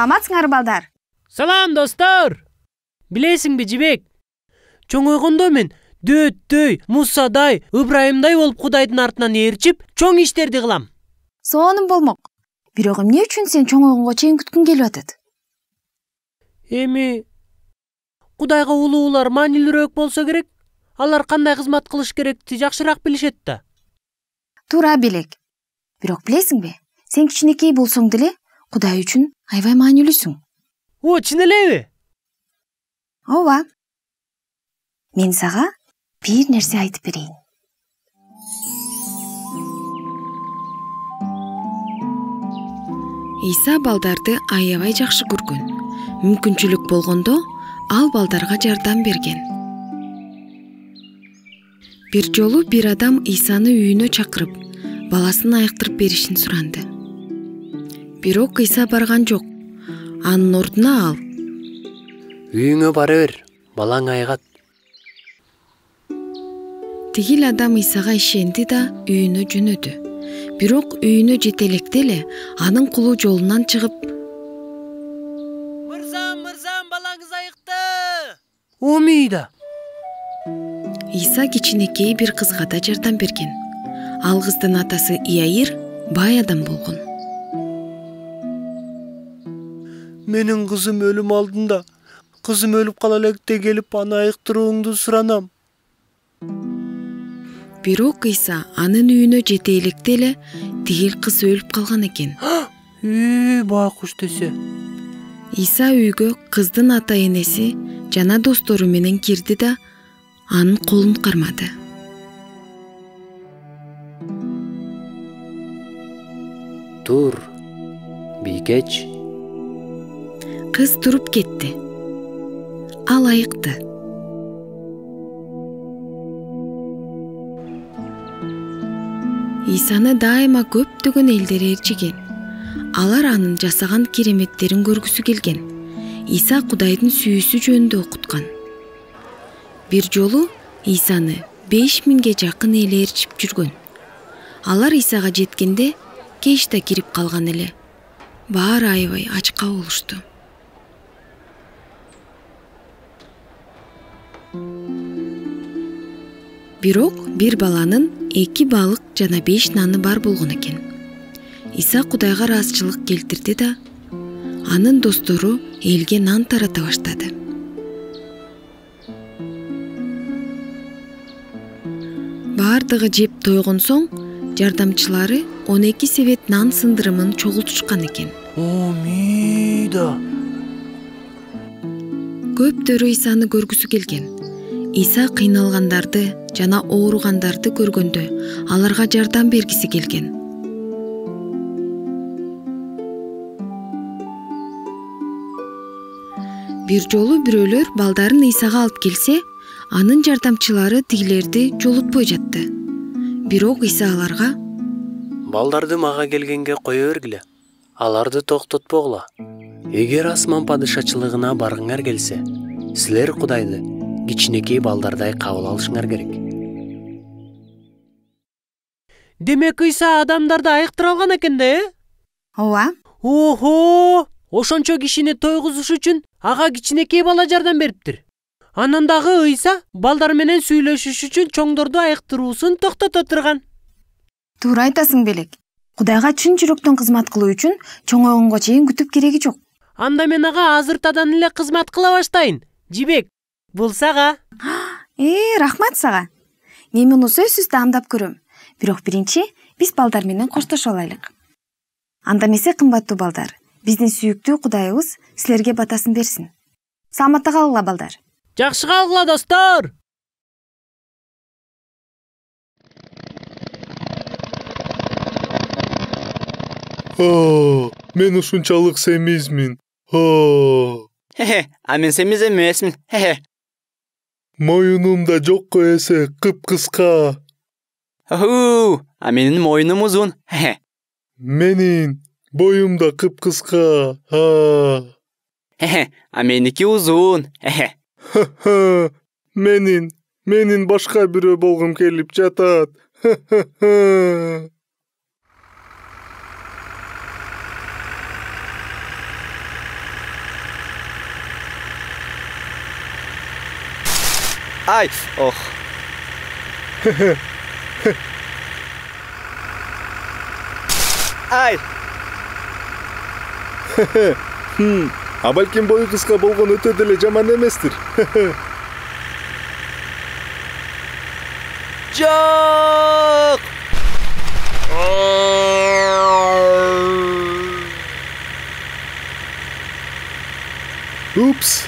Саламатсыңарбы балдар? Салам достор. Билесиңби Жибек? Чоңойгондо мен Дөөттөй, Мусадай, Ыбрайымдай болуп Кудайдын артынан ээрчип, чоң иштерди кылам. Сонун болмок. Бирок эмне үчүн сен чоңойгонго чейин күткүң келип атат? Эми Кудайга улуулар маанилүүрөөк болсо керек. Алар кандай кызмат кылыш керекти жакшыраак билишет да. Туура белек. Бирок билесиңби, сен кичинекей болсоң деле Кудай үчүн аябай маанилүүсүң. О, чын элеби? Ооба. Мен сага бир нерсе айтып берейин. Иса балдарды аябай жакшы көргөн. Мүмкүнчүлүк болгондо ал балдарга жардам берген. Бир жолу бир адам Исаны үйүнө чакырып, баласын айыктырып беришин суранды. Бирок Иса барган жок. Анын ордуна ал: Үйүңө бара бер, балаң айыгат. Тигил адам Исага ишенди да үйүнө жөнөдү. Бирок үйүнө жете электе эле анын кулу жолунан чыгып: Мырзам, балаңыз айыкты. Омейда. Иса кичинекей бир кызга да жардам берген. Ал кыздын атасы Иаир бай адам болгон. Менин кызым өлүм алдында. Кызым өлүп кала электе келип аны айыктырууңду суранам. Бирок Иса анын үйүнө жете электе эле тигил кыз өлүп калган экен. Байкуш десе. Иса үйгө кыздын ата-энеси жана достору менен кирди да анын колун кармады. Тур, бийкеч. Кыз туруп кетти. Ал айыкты. Исаны дайыма көптөгөн элдер ээрчиген. Алар анын жасаган кереметтерин көргүсү келген. Иса Кудайдын сүйүүсү жөнүндө окуткан. Бир жолу Исаны 5000ге жакын эл ээрчип жүргөн. Алар Исага жеткенде кеч да кирип калган эле. Баары аябай ачка болушту. Бирок бир баланын 2 балык жана 5 наны бар болгон экен. Иса Кудайга ыраазычылык келтирди да анын достору элге нан тарата баштады. Бардыгы жеп тойгон соң жардамчылары 12 себет нан сындырымын чогултушкан экен. Омейда. Көптөрү Исаны көргүсү келген. Иса кыйналгандарды жана ооругандарды көргөндө аларга жардам бергиси келген. Бир жолу бирөөлөр балдарын Исага алып келсе, анын жардамчылары тигилерди жолутпой жатты. Бирок Иса аларга: Балдарды мага келгенге кое бергиле. Аларды токтотпогула. Эгер асман падышачылыгына баргыңар келсе, силер Кудайды кичинекей балдардай кабыл алышыңар керек. Демек Иса адамдарды айыктыра алган экен да, Ооба. Охо! Ошончо кишини тойгузуш үчүн ага кичинекей бала жардам бериптир. Анан дагы Иса балдар менен сүйлөшүш үчүн чоңдорду айыктыруусун токтото турган. Туура айтасың белек. Кудайга чын жүрөктөн кызмат кылуу үчүн чоңойгонго чейин күтүп кереги жок. Анда мен ага азыртадан эле кызмат кыла баштайын. Жибек, бул сага. Рахмат сага. Мен муну сөзсүз таамдап көрөм. Бирок биринчи биз балдар менен коштошо алайлык. Анда эмесе кымбаттуу балдар, биздин сүйүктүү Кудайыбыз силерге батасын берсин. Саламатта калгыла балдар. Жакшы калгыла достор. Мен ушунчалык семизмин. А мен семиз эмесмин. Моюнумда жокко эсе кыпкыска. А менин моюнум узун. Менин боюмда кыпкыска. А меники узун. Менин башка бирөө болгум келип жатат. Ай, ох. Ай. А балким бою кыска болгон өтө деле жаман эместир. Жок. Упс.